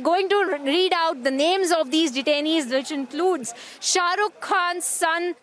going to read out the names of these detainees, which includes Shah Rukh Khan's son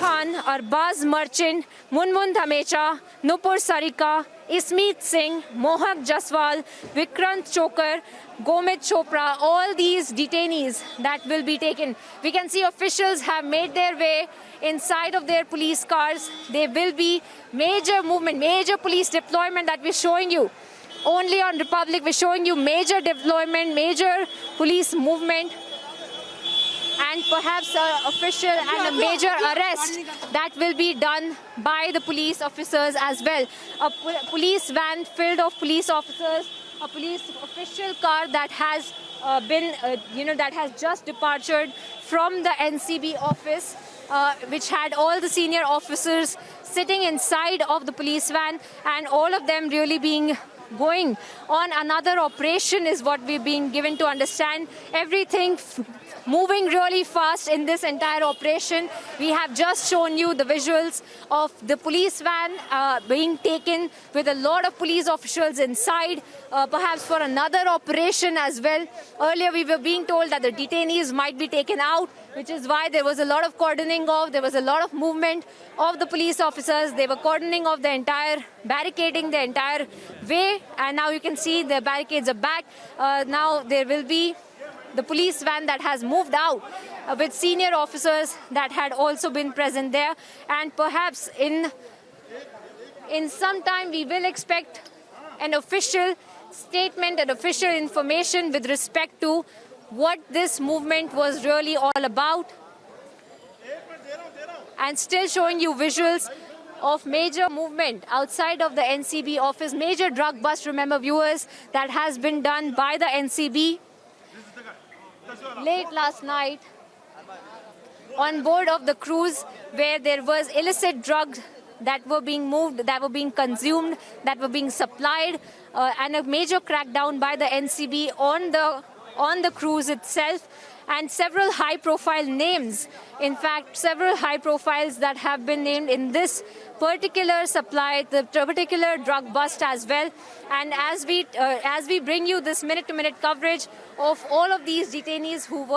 Khan, Arbaz Merchant, Munmun Dhamecha, Nupur Sarika, Ismeet Singh, Mohak Jaswal, Vikrant Chokar, Gomit Chopra, all these detainees that will be taken. We can see officials have made their way inside of their police cars. There will be major movement, major police deployment that we're showing you. Only on Republic, we're showing you major deployment, major police movement, and perhaps an official and a major arrest that will be done by the police officers as well. A police van filled of police officers, a police official car that has that has just departed from the NCB office, which had all the senior officers sitting inside of the police van, and all of them really being going on another operation is what we've been given to understand. Everything moving really fast in this entire operation. We have just shown you the visuals of the police van being taken with a lot of police officials inside, perhaps for another operation as well. Earlier we were being told that the detainees might be taken out, which is why there was a lot of cordoning off, there was a lot of movement of the police officers. They were cordoning off the entire, barricading the entire way, and now you can see the barricades are back. Now there will be the police van that has moved out with senior officers that had also been present there, and perhaps in some time we will expect an official statement and official information with respect to what this movement was really all about. And still showing you visuals of major movement outside of the NCB office, major drug bust, remember viewers, that has been done by the NCB late last night on board of the cruise, where there was illicit drugs that were being moved, that were being consumed, that were being supplied, and a major crackdown by the NCB on the cruise itself, and several high-profile names. In fact, several high profiles that have been named in this particular supply, the particular drug bust as well. And as we bring you this minute-to-minute coverage of all of these detainees who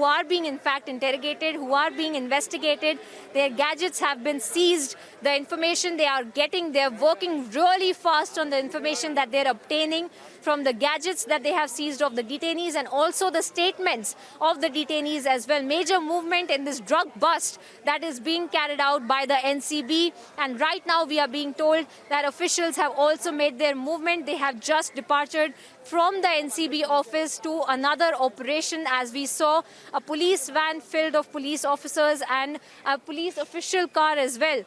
are being in fact interrogated, who are being investigated, their gadgets have been seized. The information they are getting, they're working really fast on the information that they're obtaining from the gadgets that they have seized of the detainees, and also the statements of the detainees as well. Major movement in this drug bust that is being carried out by the NCB, and right now we are being told that officials have also made their movement. They have just departed from the NCB office to another operation, as we saw a police van filled of police officers and a police official car as well,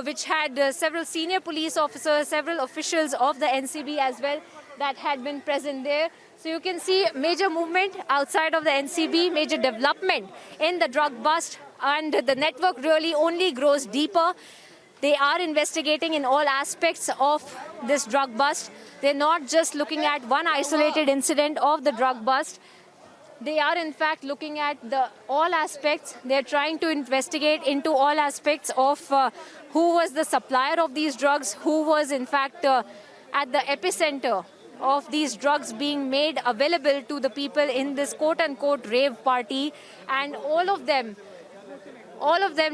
which had several senior police officers, several officials of the NCB as well that had been present there. So you can see major movement outside of the NCB, major development in the drug bust, and the network really only grows deeper. They are investigating in all aspects of this drug bust. They're not just looking at one isolated incident of the drug bust. They are in fact looking at all aspects. They're trying to investigate into all aspects of who was the supplier of these drugs, who was in fact at the epicenter of these drugs being made available to the people in this quote-unquote rave party, and all of them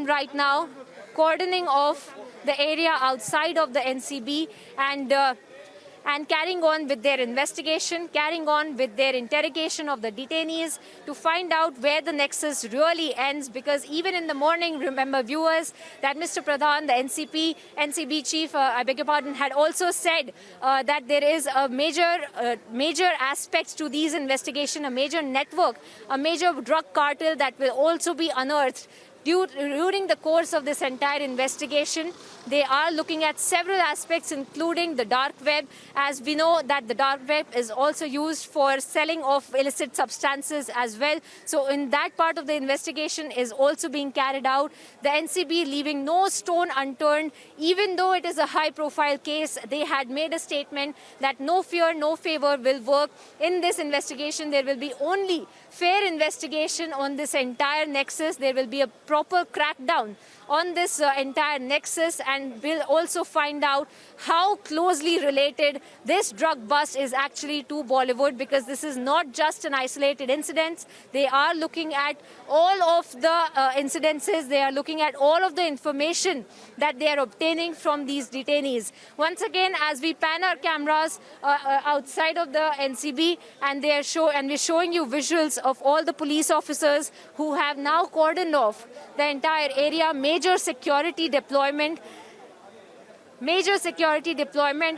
right now cordoning off the area outside of the NCB and carrying on with their investigation, carrying on with their interrogation of the detainees to find out where the nexus really ends. Because even in the morning, remember viewers, that Mr. Pradhan, the NCB chief, had also said that there is a major aspects to these investigations, a major network, a major drug cartel that will also be unearthed. During the course of this entire investigation, they are looking at several aspects, including the dark web, as we know that the dark web is also used for selling of illicit substances as well. So in that part of the investigation is also being carried out. The NCB leaving no stone unturned, even though it is a high-profile case. They had made a statement that no fear, no favor will work in this investigation. There will be only fair investigation on this entire nexus. There will be a proper crackdown on this entire nexus, and we'll also find out how closely related this drug bust is actually to Bollywood, because this is not just an isolated incident. They are looking at all of the incidences. They are looking at all of the information that they are obtaining from these detainees. Once again, as we pan our cameras outside of the NCB, and we're showing you visuals of all the police officers who have now cordoned off the entire area. Major security deployment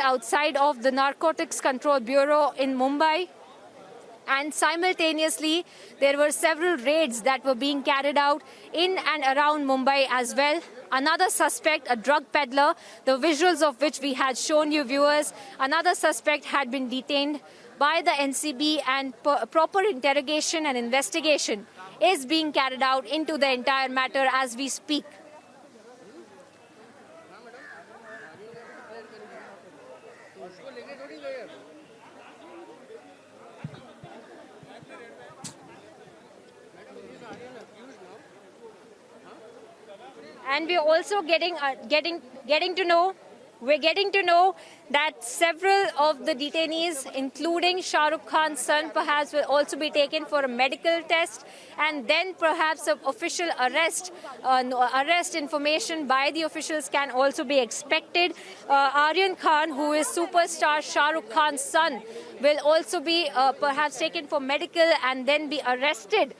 outside of the Narcotics Control Bureau in Mumbai. And simultaneously, there were several raids that were being carried out in and around Mumbai as well. Another suspect, a drug peddler, the visuals of which we had shown you, viewers, another suspect had been detained by the NCB, and proper interrogation and investigation is being carried out into the entire matter as we speak. And we're also getting to know that several of the detainees, including Shah Rukh Khan's son, perhaps will also be taken for a medical test, and then perhaps an official arrest information by the officials can also be expected. Aryan Khan, who is superstar Shah Rukh Khan's son, will also be perhaps taken for medical and then be arrested,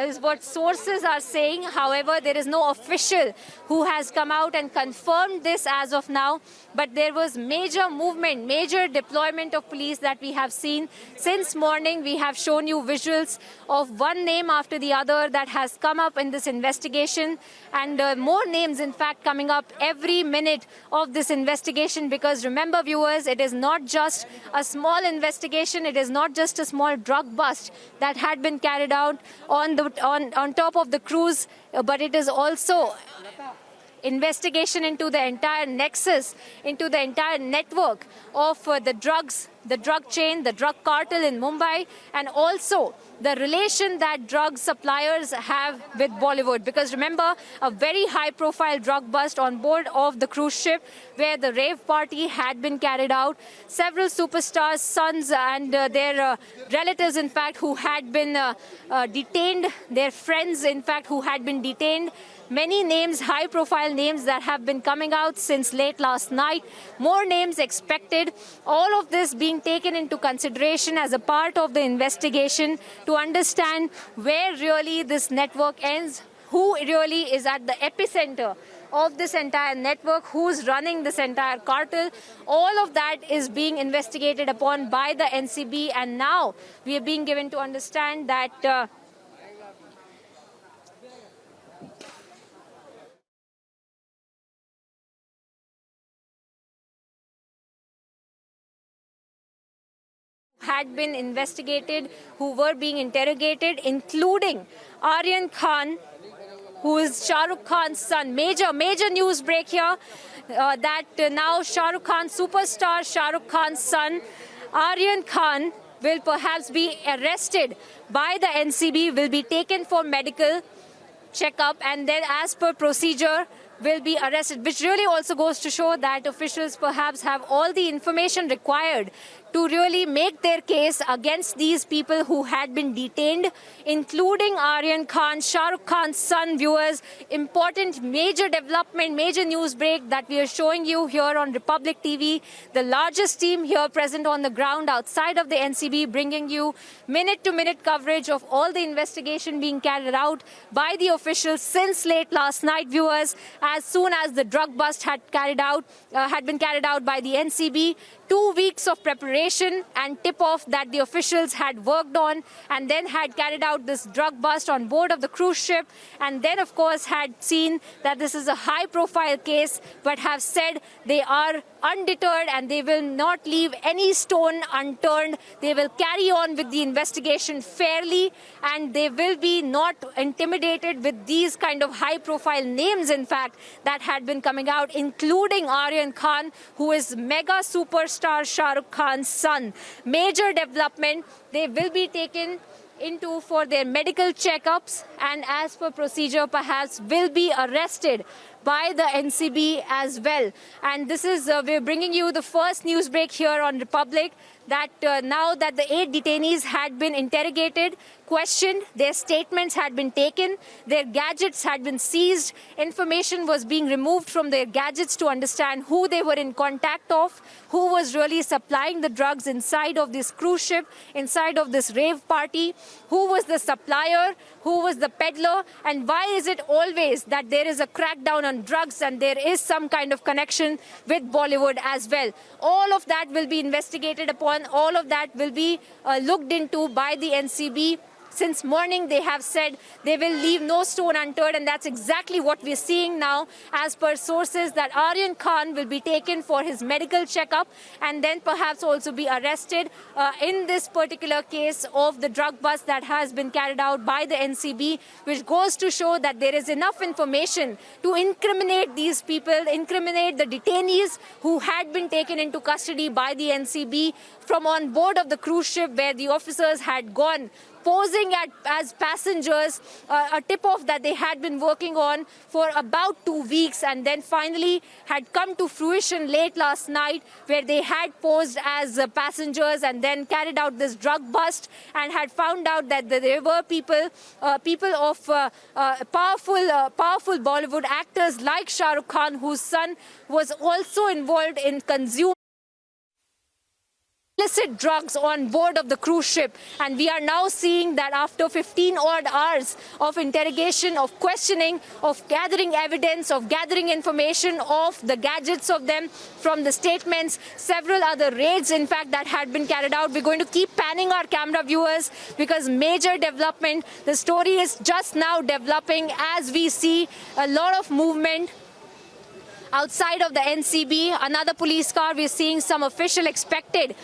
is what sources are saying. However, there is no official who has come out and confirmed this as of now, but there was major movement, major deployment of police that we have seen since morning. We have shown you visuals of one name after the other that has come up in this investigation, and more names, in fact, coming up every minute of this investigation, because remember, viewers, it is not just a small investigation, it is not just a small drug bust that had been carried out on top of the cruise, but it is also investigation into the entire nexus, into the entire network of the drugs, the drug chain, the drug cartel in Mumbai, and also the relation that drug suppliers have with Bollywood. Because remember, a very high-profile drug bust on board of the cruise ship where the rave party had been carried out. Several superstars' sons and their relatives, in fact, who had been detained, their friends, in fact, who had been detained. Many names, high-profile names that have been coming out since late last night. More names expected. All of this being taken into consideration as a part of the investigation to understand where really this network ends, who really is at the epicenter of this entire network, who's running this entire cartel. All of that is being investigated upon by the NCB, and now we are being given to understand that had been investigated, who were being interrogated, including Aryan Khan, who is Shah Rukh Khan's son. Major news break here that now Shah Rukh Khan, superstar Shah Rukh Khan's son, Aryan Khan, will perhaps be arrested by the NCB, will be taken for medical checkup, and then as per procedure will be arrested, which really also goes to show that officials perhaps have all the information required to really make their case against these people who had been detained, including Aryan Khan, Shah Rukh Khan's son. Viewers, important major development, major news break that we are showing you here on Republic TV. The largest team here present on the ground outside of the NCB, bringing you minute-to-minute coverage of all the investigation being carried out by the officials since late last night, viewers. As soon as the drug bust had been carried out by the NCB, 2 weeks of preparation and tip-off that the officials had worked on, and then had carried out this drug bust on board of the cruise ship, and then, of course, had seen that this is a high-profile case, but have said they are undeterred and they will not leave any stone unturned. They will carry on with the investigation fairly, and they will be not intimidated with these kind of high-profile names, in fact, that had been coming out, including Aryan Khan, who is mega superstar Shah Rukh Khan's son. Major development. They will be taken into for their medical checkups, and as per procedure perhaps will be arrested by the NCB as well. And this is, we're bringing you the first news break here on Republic, that now that the 8 detainees had been interrogated, questioned, their statements had been taken, their gadgets had been seized, information was being removed from their gadgets to understand who they were in contact of, who was really supplying the drugs inside of this cruise ship, inside of this rave party, who was the supplier, who was the peddler, and why is it always that there is a crackdown on drugs and there is some kind of connection with Bollywood as well. All of that will be investigated upon, all of that will be looked into by the NCB. Since morning, they have said they will leave no stone unturned, and that's exactly what we're seeing now. As per sources, that Aryan Khan will be taken for his medical checkup and then perhaps also be arrested in this particular case of the drug bust that has been carried out by the NCB, which goes to show that there is enough information to incriminate these people, incriminate the detainees who had been taken into custody by the NCB from on board of the cruise ship where the officers had gone posing as passengers, a tip-off that they had been working on for about 2 weeks, and then finally had come to fruition late last night, where they had posed as passengers and then carried out this drug bust and had found out that there were people of powerful Bollywood actors like Shah Rukh Khan, whose son was also involved in consuming illicit drugs on board of the cruise ship. And we are now seeing that after 15 odd hours of interrogation, of questioning, of gathering evidence, of gathering information of the gadgets of them from the statements, several other raids in fact that had been carried out. We're going to keep panning our camera viewers because major development, the story is just now developing as we see a lot of movement outside of the NCB. Another police car, we're seeing some official expected